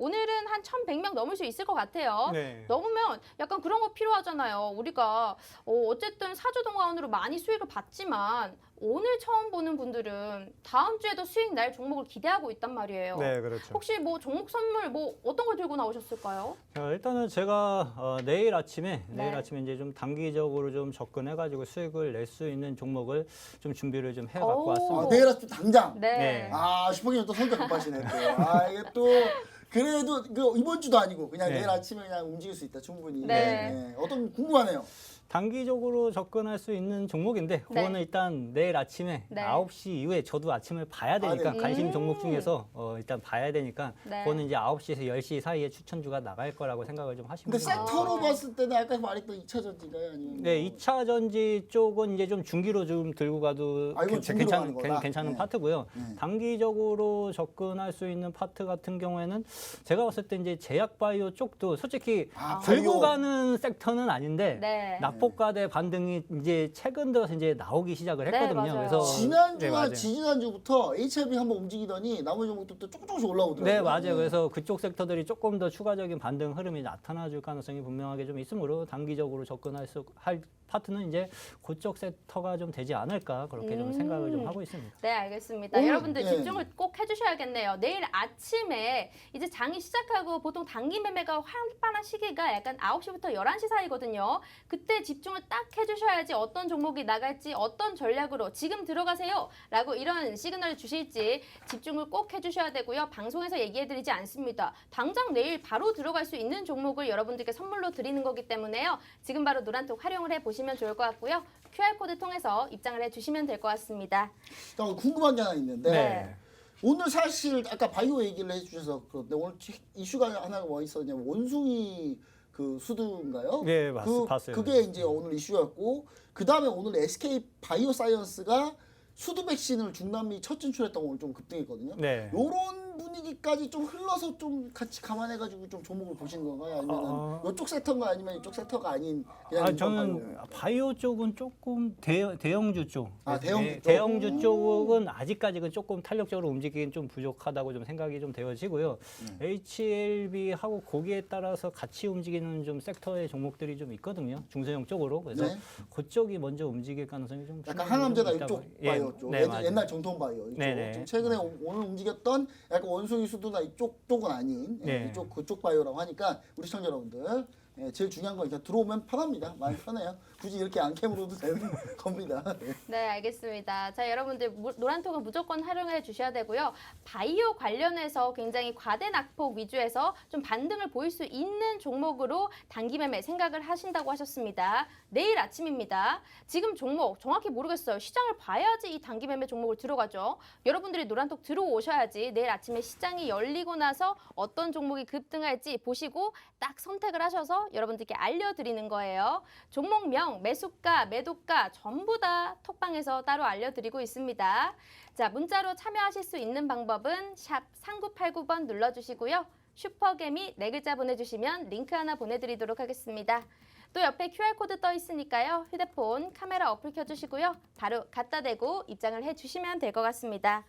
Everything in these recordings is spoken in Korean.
오늘은 한 1,100명 넘을 수 있을 것 같아요. 네. 넘으면 약간 그런 거 필요하잖아요. 우리가 어쨌든 사주동화원으로 많이 수익을 봤지만 오늘 처음 보는 분들은 다음 주에도 수익 날 종목을 기대하고 있단 말이에요. 네, 그렇죠. 혹시 뭐 종목 선물 뭐 어떤 걸 들고 나오셨을까요? 일단은 제가 내일 아침에 네. 이제 좀 단기적으로 좀 접근해가지고 수익을 낼 수 있는 종목을 좀 준비를 좀 해갖고 왔습니다. 아, 내일 아침 당장. 네. 네. 아, 슈퍼기는 또 성격 급하시네 또. 아, 이게 또 그래도 그 이번 주도 아니고 그냥 네. 내일 아침에 그냥 움직일 수 있다 충분히. 네. 어떤 궁금하네요. 단기적으로 접근할 수 있는 종목인데 그거는 일단 내일 아침에 네. 9시 이후에 저도 아침을 봐야 되니까 네. 관심 종목 중에서 일단 봐야 되니까 네. 그거는 이제 9시에서 10시 사이에 추천주가 나갈 거라고 생각을 좀 하시면 근데 됩니다. 섹터로 봤을 때는 아까 말했던 2차 전지가요? 아니면 네, 뭐 2차 전지 쪽은 이제 좀 중기로 좀 들고 가도 아, 이건 중기로 가는 거다? 괜찮은 네. 파트고요. 네. 단기적으로 접근할 수 있는 파트 같은 경우에는 제가 봤을 때 이제 제약바이오 쪽도 솔직히 아, 들고 바이오. 가는 섹터는 아닌데 네. 낙폭과대 반등이 이제 최근 들어서 이제 나오기 시작을 네, 했거든요. 맞아요. 그래서 지난주와 네, 맞아요. 지지난주부터 HLB 한번 움직이더니 나머지 종목도 또 조금씩 올라오더라고요. 네, 맞아요. 그래서 그쪽 섹터들이 조금 더 추가적인 반등 흐름이 나타나줄 가능성이 분명하게 좀 있으므로 단기적으로 접근할 수 할 파트는 이제 그쪽 섹터가 좀 되지 않을까 그렇게 좀 생각을 좀 하고 있습니다. 네, 알겠습니다. 오늘, 여러분들 네. 집중을 꼭 해주셔야겠네요. 내일 아침에 이제 장이 시작하고 보통 단기 매매가 활발한 시기가 약간 9시부터 11시 사이거든요. 그때 집중을 딱 해주셔야지 어떤 종목이 나갈지 어떤 전략으로 지금 들어가세요 라고 이런 시그널을 주실지 집중을 꼭 해주셔야 되고요. 방송에서 얘기해드리지 않습니다. 당장 내일 바로 들어갈 수 있는 종목을 여러분들께 선물로 드리는 거기 때문에요. 지금 바로 노란톡 활용을 해보시면 좋을 것 같고요. QR코드 통해서 입장을 해주시면 될 것 같습니다. 자, 오늘 궁금한 게 하나 있는데 네. 오늘 사실 아까 바이오 얘기를 해주셔서 그런데 오늘 이슈가 하나 뭐 있었냐면 원숭이 그 수두인가요? 네, 봤어요. 그게 이제 오늘 이슈였고 그 다음에 오늘 SK 바이오사이언스가 수두 백신을 중남미 첫 진출했다고 오늘 좀 급등했거든요. 네. 요런 분위기까지 좀 흘러서 좀 같이 감안해가지고 좀 종목을 보시는 건가요? 아니면 이쪽 섹터인가 아니면 이쪽 섹터가 아닌 그냥 일반 저는 바이오 쪽은 조금 대형주 쪽. 아, 대형주 쪽? 대형주 쪽은 아직까지는 조금 탄력적으로 움직이긴 좀 부족하다고 좀 생각이 좀 되어지고요. HLB하고 거기에 따라서 같이 움직이는 좀 섹터의 종목들이 좀 있거든요. 중소형 쪽으로. 그래서 네. 그쪽이 먼저 움직일 가능성이 좀 약간 충분히 항암제나 좀 있다고. 이쪽 바이오 쪽, 네, 맞아요. 옛날 정통 바이오 이쪽. 네네. 지금 최근에 오늘 움직였던 약간 원숭이 수두나 이쪽 쪽은 아닌 네. 이쪽 그쪽 바이오라고 하니까 우리 시청자 여러분들 제일 중요한 건 그냥 들어오면 편합니다. 많이 편해요. 굳이 이렇게 안 캠으로도 되는 겁니다. 네. 네, 알겠습니다. 자, 여러분들 노란톡은 무조건 활용해 주셔야 되고요. 바이오 관련해서 굉장히 과대 낙폭 위주에서 좀 반등을 보일 수 있는 종목으로 단기 매매 생각을 하신다고 하셨습니다. 내일 아침입니다. 지금 종목 정확히 모르겠어요. 시장을 봐야지 이 단기 매매 종목을 들어가죠. 여러분들이 노란톡 들어오셔야지 내일 아침에 시장이 열리고 나서 어떤 종목이 급등할지 보시고 딱 선택을 하셔서 여러분들께 알려드리는 거예요. 종목명, 매수가, 매도가 전부 다 톡방에서 따로 알려드리고 있습니다. 자, 문자로 참여하실 수 있는 방법은 샵 3989번 눌러주시고요. 슈퍼개미 4글자 보내주시면 링크 하나 보내드리도록 하겠습니다. 또 옆에 QR코드 떠 있으니까요. 휴대폰 카메라 어플 켜주시고요. 바로 갖다 대고 입장을 해주시면 될 것 같습니다.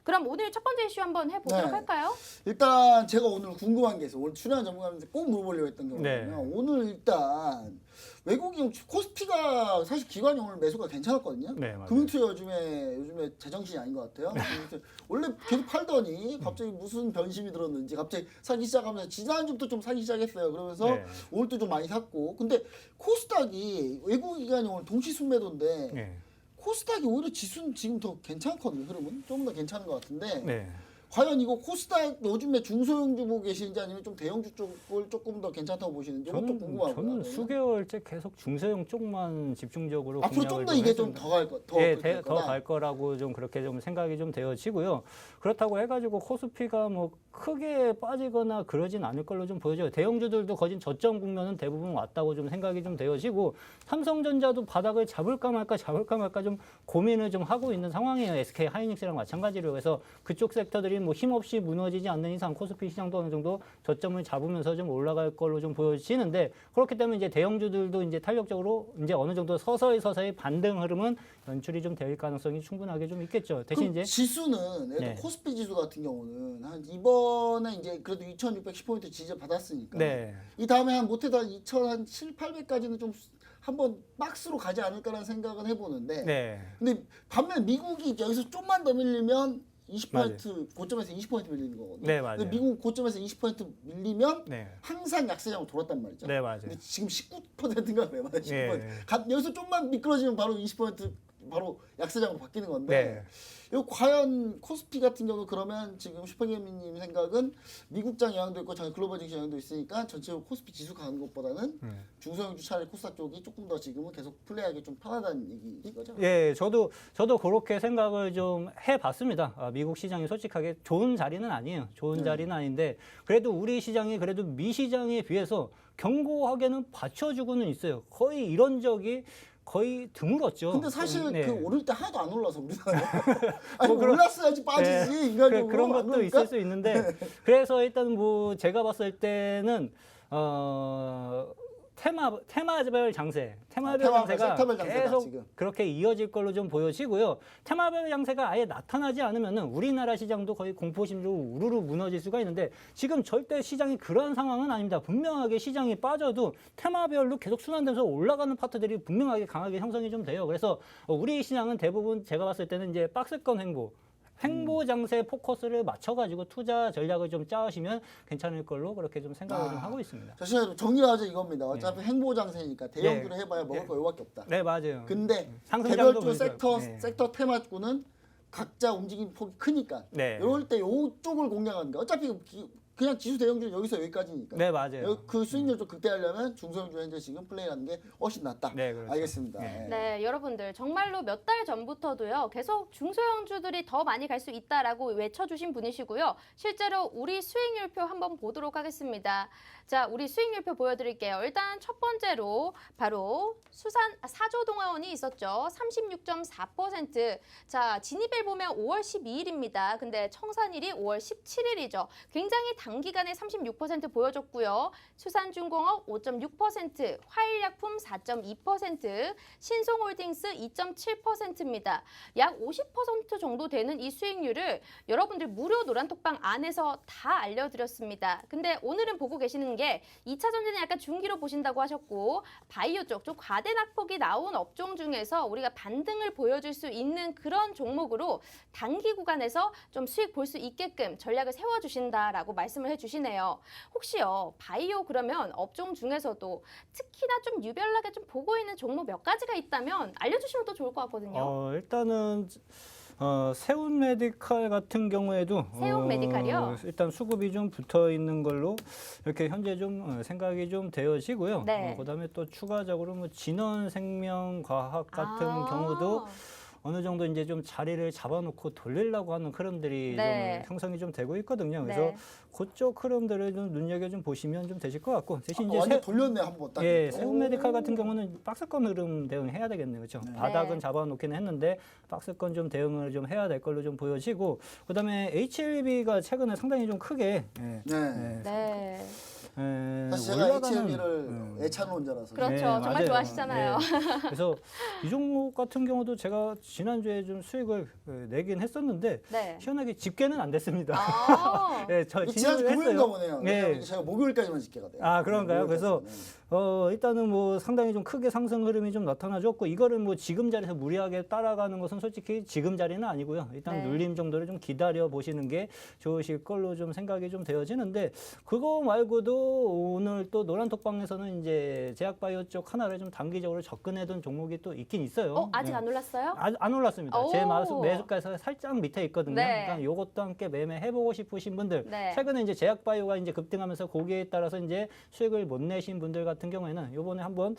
그럼 오늘 첫 번째 이슈 한번 해보도록 네. 할까요? 일단 제가 오늘 궁금한 게 있어요. 오늘 출연한 전문가님한테 꼭 물어보려고 했던 게 네. 뭐냐면 오늘 일단 외국인 코스피가 사실 기관이 오늘 매수가 괜찮았거든요. 네, 맞아요. 금융투자 요즘에 제정신이 아닌 것 같아요. 원래 계속 팔더니 갑자기 무슨 변심이 들었는지 갑자기 사기 시작하면서 지난주부터 좀 사기 시작했어요. 그러면서 네. 오늘도 좀 많이 샀고 근데 코스닥이 외국 기관이 오늘 동시 순매도인데 네. 코스닥이 오히려 지수는 지금 더 괜찮거든요. 흐름은 좀 더 괜찮은 것 같은데 네. 과연 이거 코스닥 요즘에 중소형주 보고 계시는지 아니면 좀 대형주 쪽을 조금 더 괜찮다고 보시는지 이것도 궁금하고요. 저는 수개월째 계속 중소형 쪽만 집중적으로 앞으로 좀 더 이게 좀 더 갈 거, 더 네, 더 갈 거라고 좀 그렇게 좀 생각이 좀 되어지고요. 그렇다고 해가지고 코스피가 뭐 크게 빠지거나 그러진 않을 걸로 좀 보여져요. 대형주들도 거진 저점 국면은 대부분 왔다고 좀 생각이 좀 되어지고 삼성전자도 바닥을 잡을까 말까 좀 고민을 좀 하고 있는 상황이에요. SK 하이닉스랑 마찬가지로. 그래서 그쪽 섹터들이 뭐 힘없이 무너지지 않는 이상 코스피 시장도 어느 정도 저점을 잡으면서 좀 올라갈 걸로 좀 보여지는데 그렇기 때문에 이제 대형주들도 이제 탄력적으로 이제 어느 정도 서서히 반등 흐름은 연출이 좀 될 가능성이 충분하게 좀 있겠죠. 대신 그럼 이제 지수는 예를 들어 네. 코스피 지수 같은 경우는 한 이번 이번에 이제 그래도 2,610포인트 지지 받았으니까 네. 이 다음에 한 못해도 한 2,700까지는 좀 한번 박스로 가지 않을까라는 생각은 해보는데 네. 근데 반면 미국이 여기서 좀만 더 밀리면 20% 고점에서 20% 밀리는 거거든요. 네, 맞아요. 근데 미국 고점에서 20% 밀리면 네. 항상 약세장으로 돌았단 말이죠. 네, 맞아요. 근데 지금 19%인가 얼마나 19%. 예. 여기서 좀만 미끄러지면 바로 20% 바로 약세장으로 바뀌는 건데 네. 이거 과연 코스피 같은 경우 그러면 지금 슈퍼게임님 생각은 미국장 영향도 있고 글로벌 증시 영향도 있으니까 전체적으로 코스피 지수 가는 것보다는 중소형주 차라리 코스닥 쪽이 조금 더 지금은 계속 플레이하기 좀 편하다는 얘기인 거죠. 예, 저도 그렇게 생각을 좀 해봤습니다. 미국 시장이 솔직하게 좋은 자리는 아니에요. 좋은 자리는 아닌데 그래도 우리 시장이 그래도 미 시장에 비해서 견고하게는 받쳐주고는 있어요. 거의 이런 적이 거의 드물었죠. 근데 사실 네. 그 오를 때 하나도 안 올라서 우리나라 아니 뭐 그런- 올랐어야지 빠지지 네. 인간적으로 그런 안 것도 오르니까? 있을 수 있는데 그래서 일단 뭐 제가 봤을 때는 테마별 장세, 장세가 섹터별 장세다, 계속 지금. 그렇게 이어질 걸로 좀 보여지고요. 테마별 장세가 아예 나타나지 않으면은 우리나라 시장도 거의 공포심으로 우르르 무너질 수가 있는데 지금 절대 시장이 그러한 상황은 아닙니다. 분명하게 시장이 빠져도 테마별로 계속 순환돼서 올라가는 파트들이 분명하게 강하게 형성이 좀 돼요. 그래서 우리 시장은 대부분 제가 봤을 때는 이제 박스권 횡보 장세 포커스를 맞춰가지고 투자 전략을 좀 짜시면 괜찮을 걸로 그렇게 좀 생각을 좀 하고 있습니다. 사실 정리하자 이겁니다. 어차피 행보 장세니까 대형주를 해봐야 먹을 거 요밖에 없다. 네, 맞아요. 근데 상승장도 개별주 보이죠. 섹터 테마주는 각자 움직임 폭이 크니까 네. 이럴 때 요쪽을 공략하는 게 어차피 그냥 지수 대형주는 여기서 여기까지니까. 네, 맞아요. 그 수익률 좀 극대화하려면 중소형주 현재 지금 플레이하는 게 훨씬 낫다. 네, 그렇죠. 알겠습니다. 네. 네, 여러분들 정말로 몇 달 전부터도요. 계속 중소형주들이 더 많이 갈 수 있다라고 외쳐주신 분이시고요. 실제로 우리 수익률표 한번 보도록 하겠습니다. 자, 우리 수익률표 보여드릴게요. 일단 첫 번째로 바로 사조동화원이 있었죠. 36.4%. 자, 진입일 보면 5월 12일입니다. 근데 청산일이 5월 17일이죠. 굉장히 단기간에 36% 보여줬고요. 수산중공업 5.6%, 화일약품 4.2%, 신송홀딩스 2.7%입니다. 약 50% 정도 되는 이 수익률을 여러분들 무료 노란톡방 안에서 다 알려드렸습니다. 근데 오늘은 보고 계시는 게 2차 전지는 약간 중기로 보신다고 하셨고 바이오 쪽 좀 과대 낙폭이 나온 업종 중에서 우리가 반등을 보여줄 수 있는 그런 종목으로 단기 구간에서 좀 수익 볼 수 있게끔 전략을 세워주신다라고 말씀을 해주시네요. 혹시요 바이오 그러면 업종 중에서도 특히나 좀 유별나게 좀 보고 있는 종목 몇 가지가 있다면 알려주시면 또 좋을 것 같거든요. 일단은 세운 메디칼 같은 경우에도 세운 메디칼이요? 일단 수급이 좀 붙어 있는 걸로 이렇게 현재 좀 생각이 좀 되어지고요. 네. 그다음에 또 추가적으로 뭐 진원생명과학 같은 아. 경우도 어느 정도 이제 좀 자리를 잡아놓고 돌리려고 하는 흐름들이 네. 좀 형성이 좀 되고 있거든요. 그래서 네. 그쪽 흐름들을 좀 눈여겨 좀 보시면 좀 되실 것 같고 대신 이제 완전 돌렸네 한번 딱. 예, 세운 메디칼 같은 경우는 박스권 흐름 대응해야 되겠네요. 그렇죠? 네. 바닥은 잡아놓기는 했는데 박스권 좀 대응을 좀 해야 될 걸로 좀 보여지고 그다음에 HLB가 최근에 상당히 좀 크게 네. 네. 사실 제가 HLB를 애찬론자라서. 그렇죠. 네, 정말 맞아요. 좋아하시잖아요. 네. 그래서 이 종목 같은 경우도 제가 지난주에 좀 수익을 내긴 했었는데 네. 희한하게 집계는 안 됐습니다. 아. 네, 저 지난주 진입을 금요일인가 했어요. 보네요. 네. 왜냐면 제가 목요일까지만 집계가 돼요. 아, 그런가요? 네, 그래서 목요일까지는. 일단은 뭐 상당히 좀 크게 상승 흐름이 좀 나타나줬고 이거를 뭐 지금 자리에서 무리하게 따라가는 것은 솔직히 지금 자리는 아니고요. 일단 네. 눌림 정도를 좀 기다려 보시는 게 좋으실 걸로 좀 생각이 좀 되어지는데 그거 말고도 오늘 또 노란톡방에서는 이제 제약바이오 쪽 하나를 좀 단기적으로 접근해둔 종목이 또 있긴 있어요. 아직 네. 안 올랐어요? 안 올랐습니다. 오. 제 매수가에서 살짝 밑에 있거든요. 네. 그러니까 요것도 함께 매매해보고 싶으신 분들, 네. 최근에 이제 제약바이오가 이제 급등하면서 거기에 따라서 이제 수익을 못 내신 분들 같은 경우에는 요번에 한번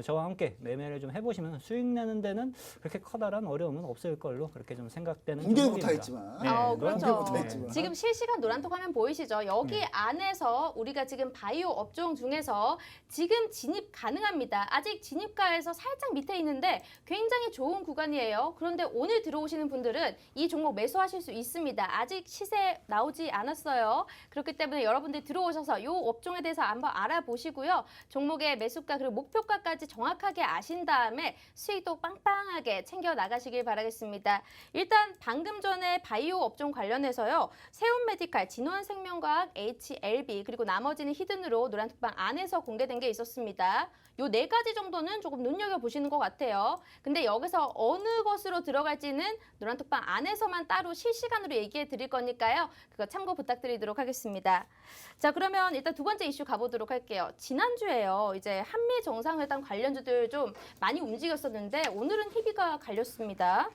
저와 함께 매매를 좀 해보시면 수익 내는 데는 그렇게 커다란 어려움은 없을 걸로 그렇게 좀 생각되는 공개 종목입니다. 못하겠지만. 그렇죠. 공개 못하겠지만. 지금 실시간 노란톡 화면 보이시죠? 여기 안에서 우리가 지금 바이오 업종 중에서 지금 진입 가능합니다. 아직 진입가에서 살짝 밑에 있는데 굉장히 좋은 구간이에요. 그런데 오늘 들어오시는 분들은 이 종목 매수하실 수 있습니다. 아직 시세 나오지 않았어요. 그렇기 때문에 여러분들 들어오셔서 이 업종에 대해서 한번 알아보시고요. 종목의 매수가 그리고 목표가까지 정확하게 아신 다음에 수익도 빵빵하게 챙겨 나가시길 바라겠습니다. 일단 방금 전에 바이오 업종 관련해서요. 세운메디칼, 진원생명과학, HLB 그리고 나머지는 히든으로 노란톡방 안에서 공개된 게 있었습니다. 요 네 가지 정도는 조금 눈여겨보시는 것 같아요. 근데 여기서 어느 것으로 들어갈지는 노란톡방 안에서만 따로 실시간으로 얘기해 드릴 거니까요. 그거 참고 부탁드리도록 하겠습니다. 자, 그러면 일단 두 번째 이슈 가보도록 할게요. 지난주에요. 이제 한미 정상회담 관련주들 좀 많이 움직였었는데 오늘은 희비가 갈렸습니다.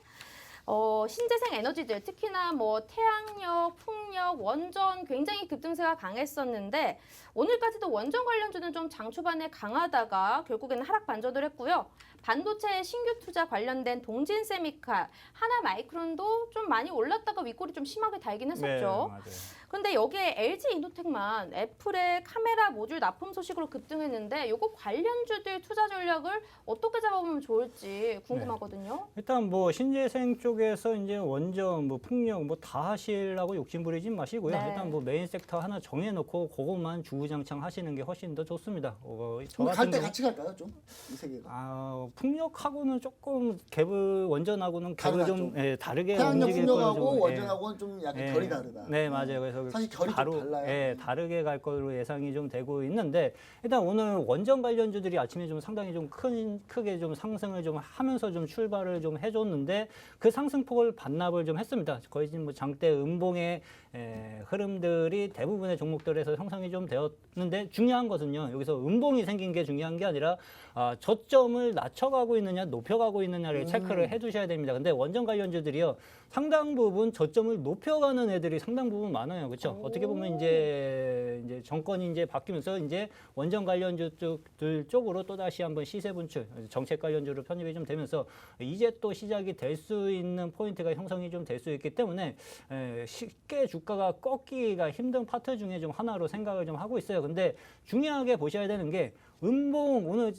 신재생 에너지들 특히나 뭐 태양력, 풍력, 원전 굉장히 급등세가 강했었는데 오늘까지도 원전 관련주는 좀 장 초반에 강하다가 결국에는 하락 반전을 했고요. 반도체 신규 투자 관련된 동진세미칼, 하나마이크론도 좀 많이 올랐다가 윗골이 좀 심하게 달긴 했었죠. 네, 맞아요. 근데 여기에 LG 이노텍만 애플의 카메라 모듈 납품 소식으로 급등했는데 요거 관련주들 투자 전략을 어떻게 잡아보면 좋을지 궁금하거든요. 일단 뭐 신재생 쪽에서 이제 원전, 뭐 풍력 뭐 다 하시려고 욕심 부리지 마시고요. 네. 일단 뭐 메인 섹터 하나 정해놓고 그것만 주구장창 하시는 게 훨씬 더 좋습니다. 저 갈 같은 때 경우 같이 갈까요, 좀? 이 세 개가. 풍력하고는 조금 갭을 원전하고는 갭을 좀 다르게 태양력 움직일 거로 풍력하고 좀, 원전하고는 좀 약간 결이 다르다. 네, 맞아요. 그래서 사실 결이 좀 달라요. 다르게 갈 거로 예상이 좀 되고 있는데 일단 오늘 원전 관련주들이 아침에 좀 상당히 좀 크게 좀 상승을 좀 하면서 좀 출발을 좀 해줬는데 그 상승폭을 반납을 좀 했습니다. 거의 지금 뭐 장대 음봉의 흐름들이 대부분의 종목들에서 형성이 좀 되었는데 중요한 것은요. 여기서 음봉이 생긴 게 중요한 게 아니라 저점을 낮춰가고 있느냐 높여가고 있느냐를 체크를 해두셔야 됩니다. 근데 원전 관련주들이요. 상당 부분 저점을 높여가는 애들이 상당 부분 많아요. 그렇죠? 어떻게 보면 이제 정권이 이제 바뀌면서 이제 원전 관련주들 쪽으로 또 다시 한번 시세 분출, 정책 관련주로 편입이 좀 되면서 이제 또 시작이 될 수 있는 포인트가 형성이 좀 될 수 있기 때문에 쉽게 주가가 꺾기가 힘든 파트 중에 좀 하나로 생각을 좀 하고 있어요. 근데 중요하게 보셔야 되는 게 음봉 오늘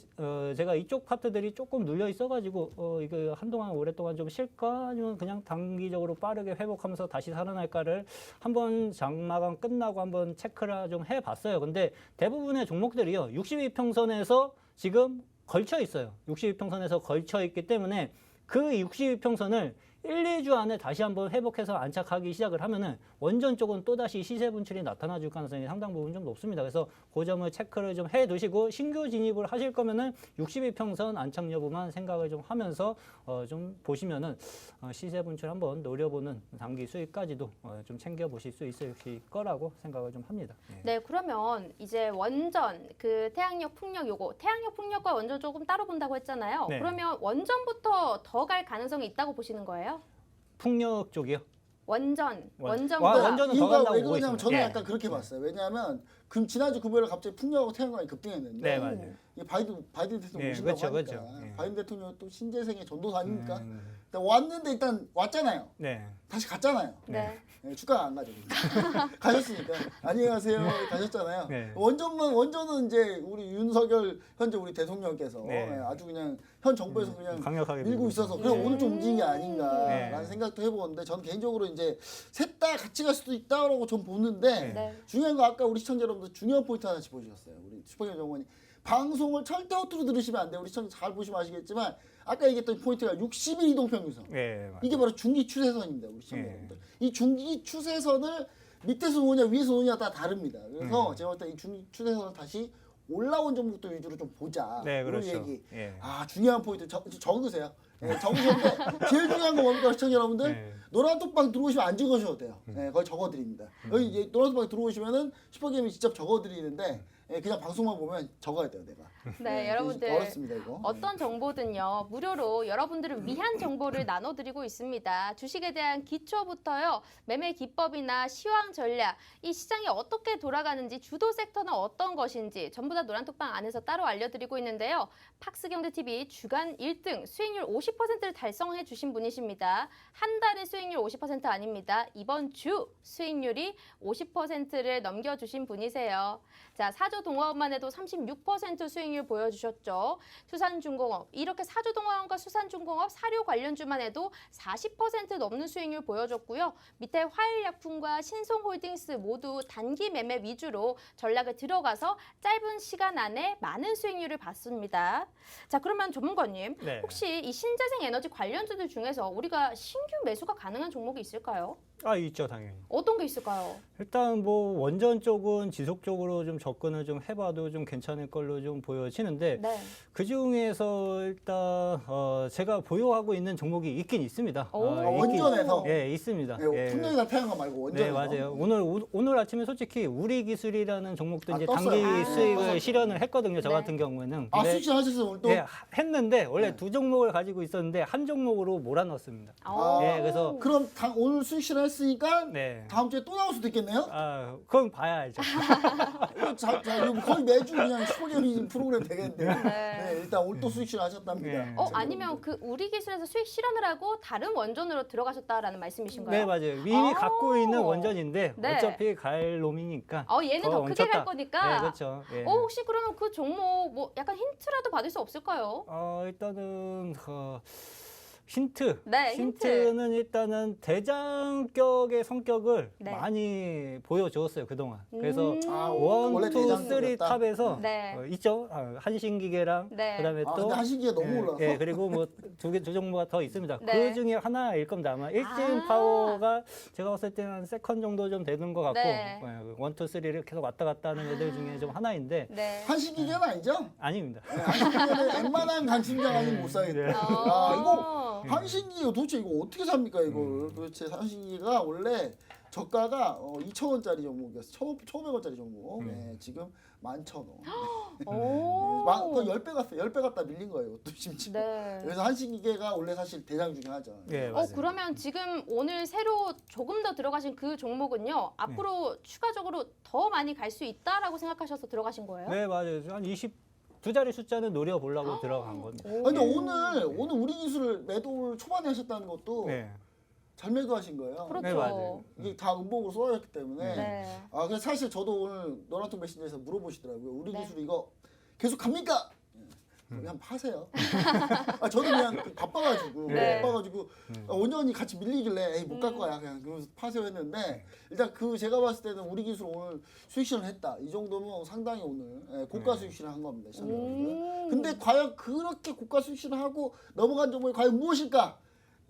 제가 이쪽 파트들이 조금 눌려 있어가지고 이거 한동안 오랫동안 좀 쉴까 아니면 그냥 단기적으로 빠르게 회복하면서 다시 살아날까를 한번 장마감 끝나고 한번 체크를 좀 해봤어요. 근데 대부분의 종목들이요 62평선에서 지금 걸쳐 있어요. 62평선에서 걸쳐 있기 때문에 그 62평선을 1, 2주 안에 다시 한번 회복해서 안착하기 시작을 하면은 원전 쪽은 또다시 시세 분출이 나타나 줄 가능성이 상당 부분 좀 높습니다. 그래서 그 점을 체크를 좀 해 두시고 신규 진입을 하실 거면은 62평선 안착 여부만 생각을 좀 하면서 좀 보시면은 시세 분출 한번 노려보는 단기 수익까지도 좀 챙겨 보실 수 있을 거라고 생각을 좀 합니다. 네, 그러면 이제 원전, 그 태양력, 풍력 요거 태양력, 풍력과 원전 조금 따로 본다고 했잖아요. 네. 그러면 원전부터 더 갈 가능성이 있다고 보시는 거예요? 풍력 쪽이요? 원전보다 원전은 더 이유가 간다고 왜 보고 그러냐면 있습니다. 저는 예. 약간 그렇게 봤어요. 왜냐하면 지난주 금요일에 갑자기 풍력하고 태양광이 급등했는데 네, 맞아요. 이 바이든 대통령 예, 오신다고 그렇죠, 하니까 그렇죠. 예. 바이든 대통령 또 신재생의 전도사 아닙니까? 일단 왔는데 일단 왔잖아요. 네. 다시 갔잖아요. 네. 네, 주가가 안 가죠. 가셨으니까 안녕하세요 가셨잖아요. 네. 원전은 이제 우리 윤석열 현재 우리 대통령께서 네. 아주 그냥 현 정부에서 그냥 강력하게 밀고 있어서 그냥 오늘 좀 움직인 게 아닌가라는 네. 생각도 해보는데 저는 개인적으로 이제 셋 다 같이 갈 수도 있다라고 좀 보는데 네. 중요한 거 아까 우리 시청자 여러분들 중요한 포인트 하나 짚어주셨어요. 우리 슈퍼게임 정원이 방송을 절대 허투루 들으시면 안 돼요. 우리 시청자 잘 보시면 아시겠지만 아까 얘기했던 포인트가 60일 이동평균선. 네, 맞아요. 이게 바로 중기 추세선입니다. 우리 시청자 여러분들. 이 중기 추세선을 밑에서 놓느냐 위에서 놓느냐 다 다릅니다. 그래서 제가 볼 때 이 중기 추세선을 다시 올라온 종목들 위주로 좀 보자. 네, 이런 그렇죠. 얘기. 예. 중요한 포인트 적으세요. 네, 적으셨는데 제일 중요한 건 뭡니까 시청자 여러분들? 네. 노란톡방 들어오시면 안 적으셔도 돼요. 네, 거기 적어드립니다. 여기 이제 노란톡방 들어오시면은 슈퍼게임이 직접 적어드리는데 그냥 방송만 보면 적어야 돼요, 내가. 네, 여러분들 어렵습니다, 이거. 어떤 정보든요 무료로 여러분들을 위한 정보를 나눠드리고 있습니다. 주식에 대한 기초부터요 매매 기법이나 시황 전략, 이 시장이 어떻게 돌아가는지 주도 섹터는 어떤 것인지 전부 다 노란톡방 안에서 따로 알려드리고 있는데요. 팍스경제TV 주간 1등 수익률 50%를 달성해 주신 분이십니다. 한 달의 수익률 50% 아닙니다. 이번 주 수익률이 50%를 넘겨주신 분이세요. 자, 사조 사조동화업만 해도 36% 수익률 보여주셨죠. 수산중공업, 이렇게 사조동화업과 수산중공업, 사료 관련주만 해도 40% 넘는 수익률 보여줬고요. 밑에 화일약품과 신송홀딩스 모두 단기 매매 위주로 전략을 들어가서 짧은 시간 안에 많은 수익률을 봤습니다. 자, 그러면 전문가님, 네. 혹시 이 신재생 에너지 관련주들 중에서 우리가 신규 매수가 가능한 종목이 있을까요? 아, 있죠, 당연히. 어떤 게 있을까요? 일단 뭐 원전 쪽은 지속적으로 좀 접근을 좀 해봐도 좀 괜찮을 걸로 좀 보여지는데 네. 그 중에서 일단 제가 보유하고 있는 종목이 있긴 있습니다. 오. 원전에서? 예, 있습니다. 네, 풍력이나 태양광 말고 네, 원전에서. 맞아요. 오늘 아침에 솔직히 우리기술이라는 종목도 아, 이제 떴어요. 단기 아. 수익을 실현을 했거든요. 저 네. 같은 경우에는. 아, 근데 수익 하셨어요 오늘 또? 예, 했는데 원래 네. 두 종목을 가지고 있었는데 한 종목으로 몰아넣었습니다. 아. 예, 그래서 그럼 오늘 수익 실현했으니까 네. 다음 주에 또 나올 수도 있겠네요? 아, 그건 봐야 알죠. 이거 거의 매주 그냥 슈퍼게임 프로그램 되겠는데요. 네. 네, 일단 오늘 또 수익 실현하셨답니다. 네. 아니면 그 우리 기술에서 수익 실현을 하고 다른 원전으로 들어가셨다라는 말씀이신가요? 네, 맞아요. 이미 아. 갖고 있는 원전인데 네. 어차피 갈 놈이니까. 얘는 더 크게 갈 얹혔다. 거니까. 네, 그렇죠. 예. 혹시 그러면 그 종목 뭐 약간 힌트라도 받을 수 없을까요? 일단은 힌트. 네, 힌트. 힌트는 일단은 대장격의 성격을 네. 많이 보여주었어요 그동안. 그래서 아, 원, 원래 투, 대장격이었다? 쓰리 탑에서 네. 있죠. 한신기계랑 네. 그다음에 아, 또 근데 한신기가 너무 예, 올라서. 예, 그리고 뭐 두 종목가 더 있습니다. 네. 그 중에 하나일 겁니다. 아마 일진 아. 파워가 제가 봤을 때는 한 세컨 정도 좀 되는 것 같고 네. 원, 투, 쓰리를 계속 왔다 갔다 하는 애들 중에 좀 하나인데 네. 한신기계는 아니죠? 아닙니다. 네, 한신기계는 웬만한 강심장 아니면 못 사겠다. 네. 아, 이거 어. 한신기계 도대체 이거 어떻게 삽니까 이걸? 도대체 한신기계가 원래 저가가 2,000원짜리 종목이었어. 1,500원짜리 종목. 네, 지금 11,000원. 오. 거의 10배 갔어요. 10배 갔다 밀린 거예요. 또 심지어. 네. 그래서 한신기계가 원래 사실 대장 중에 하죠. 예, 맞아요. 그러면 지금 오늘 새로 조금 더 들어가신 그 종목은요. 앞으로 추가적으로 더 많이 갈 수 있다라고 생각하셔서 들어가신 거예요? 네, 맞아요. 한 두 자리 숫자는 노려보려고 들어간 겁니다. 아, 근데 오늘 우리 기술을 매도를 초반에 하셨다는 것도 네. 잘 매도하신 거예요. 그렇죠. 네, 맞아요. 이게 다 음봉으로 쏟아졌기 때문에. 네. 아, 그래서 사실 저도 오늘 노란통 메신저에서 물어보시더라고요. 우리 네. 기술 이거 계속 갑니까? 그냥 파세요. 저도 그냥 바빠가지고 네. 원전이 같이 밀리길래 에이 못 갈 거야 그냥 그러면서 파세요 했는데 일단 제가 봤을 때는 우리 기술 오늘 수익 실현했다 이 정도면 상당히 오늘 고가 수익 실현한 겁니다. 시청자분들. 근데 과연 그렇게 고가 수익 실현하고 넘어간 종목이 과연 무엇일까?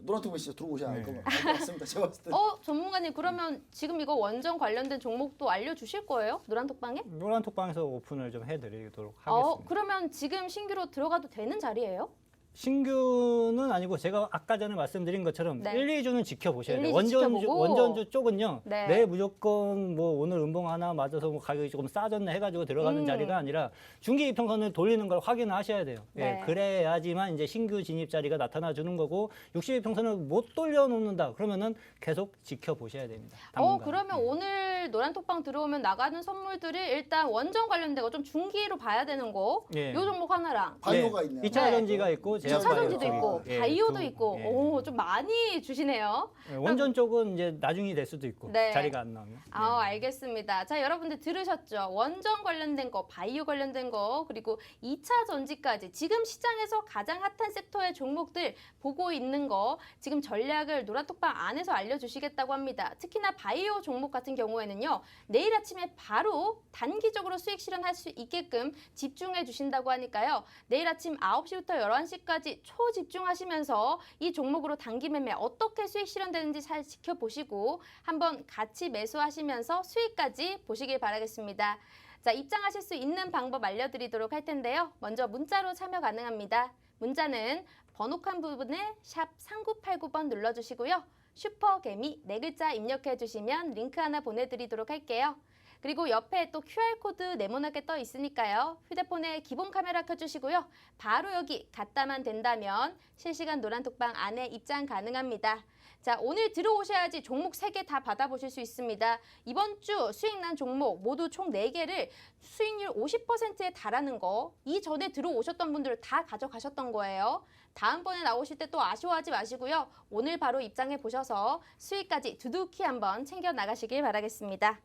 노란통 메시저 들어오셔야 알 것 같습니다. 제가 봤을 때. 전문가님 그러면 지금 이거 원전 관련된 종목도 알려주실 거예요? 노란톡방에? 노란톡방에서 오픈을 좀 해드리도록 하겠습니다. 그러면 지금 신규로 들어가도 되는 자리예요? 신규는 아니고 제가 아까 전에 말씀드린 것처럼 네. 1, 2주는 지켜보셔야 1, 돼요. 2주 지켜보고. 원전주 쪽은요. 네. 내 무조건 뭐 오늘 음봉 하나 맞아서 뭐 가격이 조금 싸졌네 해가지고 들어가는 자리가 아니라 중기 이평선을 돌리는 걸 확인을 하셔야 돼요. 네. 예, 그래야지만 이제 신규 진입 자리가 나타나 주는 거고 60이평선을 못 돌려놓는다 그러면은 계속 지켜보셔야 됩니다. 당분간. 그러면 오늘 노란톡방 들어오면 나가는 선물들이 일단 원전 관련된 거 좀 중기로 봐야 되는 거. 예. 요 종목 하나랑 바이오가 있네요. 2차 전지가 있고 제약 차전지도 바이오 있고 쪽이고. 예, 바이오도 있고 예. 좀 많이 주시네요. 원전 쪽은 이제 나중이 될 수도 있고 네. 자리가 안 나오면. 알겠습니다. 자, 여러분들 들으셨죠? 원전 관련된 거, 바이오 관련된 거, 그리고 2차 전지까지 지금 시장에서 가장 핫한 섹터의 종목들 보고 있는 거 지금 전략을 노란톡방 안에서 알려주시겠다고 합니다. 특히나 바이오 종목 같은 경우에는요. 내일 아침에 바로 단기적으로 수익 실현할 수 있게끔 집중해 주신다고 하니까요. 내일 아침 9시부터 11시까지 초집중하시면서 이 종목으로 단기 매매 어떻게 수익 실현되는지 잘 지켜보시고 한번 같이 매수하시면서 수익까지 보시길 바라겠습니다. 자, 입장하실 수 있는 방법 알려드리도록 할 텐데요. 먼저 문자로 참여 가능합니다. 문자는 번호칸 부분에 샵 3989번 눌러주시고요. 슈퍼개미 4글자 입력해 주시면 링크 하나 보내드리도록 할게요. 그리고 옆에 또 QR코드 네모나게 떠 있으니까요. 휴대폰에 기본 카메라 켜주시고요. 바로 여기 갖다만 된다면 실시간 노란톡방 안에 입장 가능합니다. 자, 오늘 들어오셔야지 종목 3개 다 받아보실 수 있습니다. 이번 주 수익 난 종목 모두 총 4개를 수익률 50%에 달하는 거 이전에 들어오셨던 분들 다 가져가셨던 거예요. 다음번에 나오실 때 또 아쉬워하지 마시고요. 오늘 바로 입장해 보셔서 수익까지 두둑히 한번 챙겨 나가시길 바라겠습니다.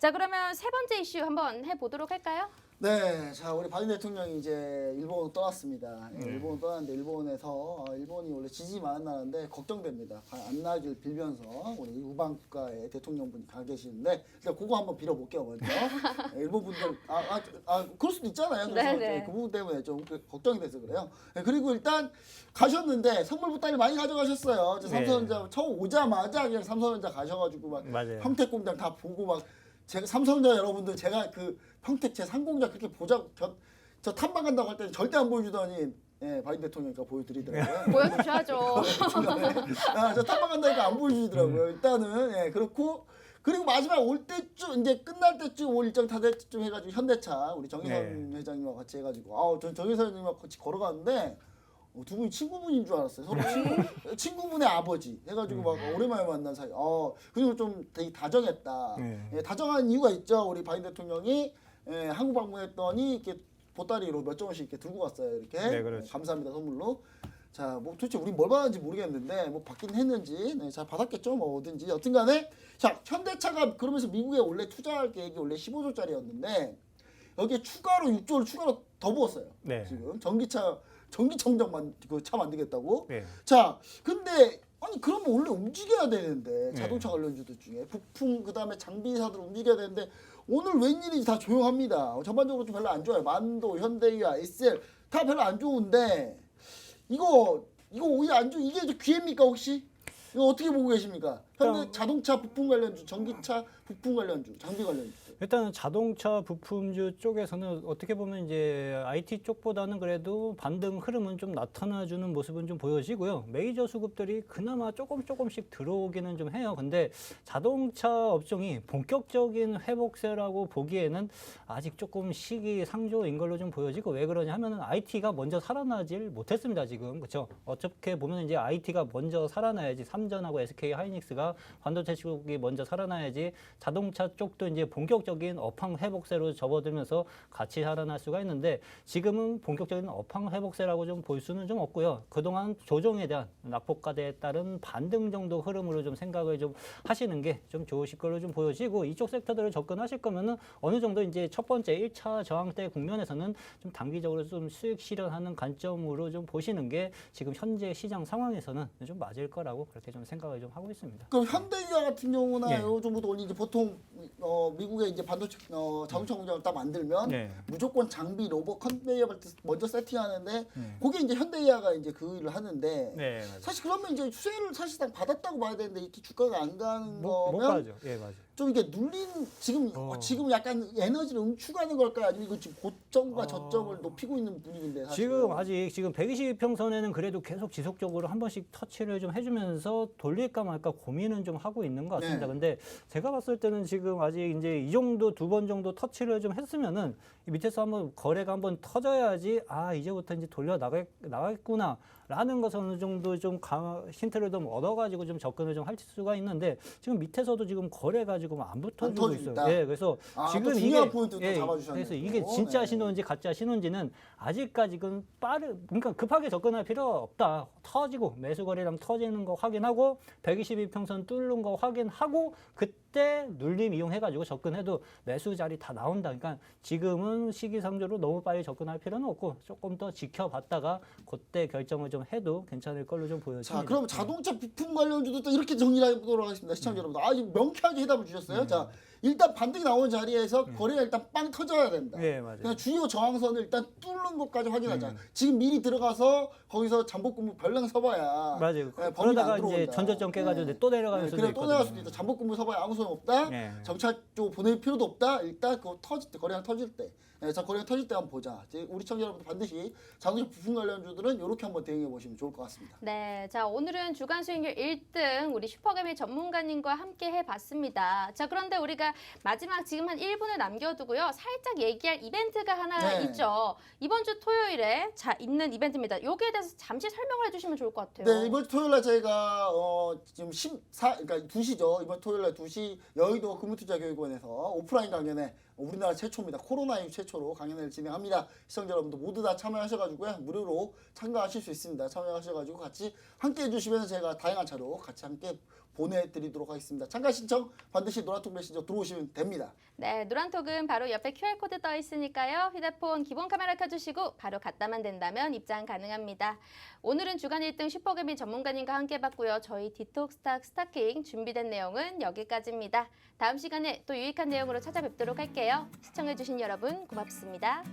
자, 그러면 세 번째 이슈 한번 해보도록 할까요? 네, 자 우리 바이든 대통령이 이제 일본으로 떠났습니다. 일본으로 떠났는데 일본에서 일본이 원래 지지 많은 나라인데 걱정됩니다. 안 나길 빌면서 우리 우방 국가의 대통령분이 가 계시는데 일단 그거 한번 빌어볼게요 먼저. 일본 분들 그럴 수도 있잖아요. 그래서 네네. 그 부분 때문에 좀 걱정이 돼서 그래요. 그리고 일단 가셨는데 선물 보따리 많이 가져가셨어요. 이제 삼성전자 처음 오자마자 그냥 삼성전자 가셔가지고 막 맞아요. 평택 공장 다 보고 막. 제가 삼성전자 여러분들 제가 그 평택 제 상공장 그렇게 저 탐방 간다고 할 때는 절대 안 보여주더니 바이든 대통령이니까 보여드리더라고요. 보여주셔야죠. 저 탐방 간다니까 안 보여주더라고요. 일단은 그렇고 그리고 마지막 올 때쯤 이제 끝날 때쯤 올 일정 다 될 때쯤 해가지고 현대차 우리 정의선 회장님하고 같이 해가지고 전 정의선 회장님하고 같이 걸어갔는데 두 분이 친구분인 줄 알았어요. 서로 친구분의 아버지 해가지고 막 오랜만에 만난 사이. 그리고 좀 되게 다정했다. 다정한 이유가 있죠. 우리 바이든 대통령이 한국 방문했더니 이렇게 보따리로 몇 조원씩 이렇게 들고 갔어요. 이렇게 네, 그렇죠. 감사합니다 선물로. 자, 뭐 도대체 우리 뭘 받았는지 모르겠는데 뭐 받긴 했는지 잘 받았겠죠. 뭐 어든지 여튼간에 자 현대차가 그러면서 미국에 원래 투자할 계획이 원래 15조짜리였는데 여기에 추가로 6조를 추가로 더 부었어요. 네. 지금 전기청정만 그 차 만들겠다고. 네. 자, 근데 아니 그러면 원래 움직여야 되는데 자동차 네. 관련주들 중에 부품 그다음에 장비사들 움직여야 되는데 오늘 웬일인지 다 조용합니다. 전반적으로 좀 별로 안 좋아요. 만도, 현대기아, SL 다 별로 안 좋은데 이거 오히려 안 좋. 이게 기회입니까 혹시? 이거 어떻게 보고 계십니까? 현대 자동차 부품 관련주, 전기차 부품 관련주, 장비 관련주. 일단은 자동차 부품주 쪽에서는 어떻게 보면 이제 IT 쪽보다는 그래도 반등 흐름은 좀 나타나주는 모습은 좀 보여지고요. 메이저 수급들이 그나마 조금씩 들어오기는 좀 해요. 근데 자동차 업종이 본격적인 회복세라고 보기에는 아직 조금 시기상조인 걸로 좀 보여지고, 왜 그러냐 하면은 IT가 먼저 살아나질 못했습니다, 지금. 그렇죠? 어떻게 보면 이제 IT가 먼저 살아나야지, 삼전하고 SK 하이닉스가 반도체 쪽이 먼저 살아나야지 자동차 쪽도 이제 본격적인 업황 회복세로 접어들면서 같이 살아날 수가 있는데, 지금은 본격적인 업황 회복세라고 좀 볼 수는 좀 없고요. 그동안 조정에 대한 낙폭과대에 따른 반등 정도 흐름으로 좀 생각을 좀 하시는 게 좀 좋으실 걸로 좀 보여지고, 이쪽 섹터들을 접근하실 거면은 어느 정도 이제 첫 번째 1차 저항대 국면에서는 좀 단기적으로 좀 수익 실현하는 관점으로 좀 보시는 게 지금 현재 시장 상황에서는 좀 맞을 거라고 그렇게 좀 생각을 좀 하고 있습니다. 그럼 현대기아 같은 경우나 예. 요즘부터 이제 보통 미국에 이제 반도체 자동차 공장을 딱 만들면 네. 무조건 장비, 로봇, 컨베이어 벨트 먼저 세팅하는데 그게 이제 현대기아가 이제 그 일을 하는데 네, 맞아요. 사실 그러면 이제 수혜를 사실상 받았다고 봐야 되는데 이렇게 주가가 안 가는 못 거면 가죠. 예, 맞아요. 좀 이게 눌린 지금 약간 에너지를 응축하는 걸까요? 아니면 이거 지금 고점과 저점을 높이고 있는 분위기인데 사실. 지금 120평선에는 그래도 계속 지속적으로 한 번씩 터치를 좀 해주면서 돌릴까 말까 고민은 좀 하고 있는 것 같습니다. 네. 근데 제가 봤을 때는 지금 아직 이제 이 정도 두 번 정도 터치를 좀 했으면은 이 밑에서 한번 거래가 한번 터져야지, 이제부터 이제 돌려 나가겠구나 라는 것을 어느 정도 좀 힌트를 좀 얻어가지고 좀 접근을 좀 할 수가 있는데, 지금 밑에서도 지금 거래가 지금 안 붙어주고 있어요. 터진다? 예, 그래서 또 지금 중요한 이게 포인트 또 잡아주셨네요. 그래서 이게 또. 진짜 네. 신호인지 가짜 신호인지는 아직까지는 그러니까 급하게 접근할 필요 없다. 터지고 매수 거래량 터지는 거 확인하고 122평선 뚫는 거 확인하고 그때 눌림 이용해가지고 접근해도 매수 자리 다 나온다. 그러니까 지금은 시기상조로 너무 빨리 접근할 필요는 없고 조금 더 지켜봤다가 그때 결정을 좀 해도 괜찮을 걸로 좀 보여집니다. 자, 그럼 자동차 부품 관련주도 또 이렇게 정리를 해보도록 하겠습니다. 시청자 여러분들. 지금 명쾌하게 해답을 주셨어요. 자, 일단 반등이 나오는 자리에서 거래가 일단 빵 터져야 된다. 네, 맞아요. 그냥 주요 저항선을 일단 뚫는 것까지 확인하자. 지금 미리 들어가서 거기서 잠복근무 별랑 서봐야. 맞아요. 범위가 그러다가 안 이제 들어온다. 전저점 깨가지고 또 내려가는 수도 그래 또 내려갈 있거든요. 수도 있다. 잠복근무 서봐야 아무 소용 없다. 네. 정차 쪽 보낼 필요도 없다. 일단 그거 터질 때 거래량 터질 때. 자, 거래량 터질 때 한번 보자. 이제 우리 시청자 여러분들 반드시 자동차 부품 관련주들은 이렇게 한번 대응해 보시면 좋을 것 같습니다. 네, 자 오늘은 주간 수익률 1등 우리 슈퍼개미 전문가님과 함께 해봤습니다. 자 그런데 우리가 마지막 지금 한 1분을 남겨두고요. 살짝 얘기할 이벤트가 하나 네. 있죠. 이번 주 토요일에 있는 이벤트입니다. 여기에 대해서 잠시 설명을 해주시면 좋을 것 같아요. 네, 이번 토요일 날 저희가 지금 그러니까 2시죠. 이번 토요일 날 2시 여의도 금융투자교육원에서 오프라인 강연회 우리나라 최초입니다. 코로나19 최초로 강연회를 진행합니다. 시청자 여러분들 모두 다 참여하셔가지고요. 무료로 참가하실 수 있습니다. 참여하셔가지고 같이 함께 해주시면 제가 다양한 자료 같이 함께 보내드리도록 하겠습니다. 참가 신청 반드시 노란톡 메신저 들어오시면 됩니다. 네, 노란톡은 바로 옆에 QR코드 떠 있으니까요. 휴대폰 기본 카메라 켜주시고 바로 갖다만 된다면 입장 가능합니다. 오늘은 주간 1등 슈퍼개미 전문가님과 함께 봤고요. 저희 디톡스탁 스타킹 준비된 내용은 여기까지입니다. 다음 시간에 또 유익한 내용으로 찾아뵙도록 할게요. 시청해주신 여러분 고맙습니다.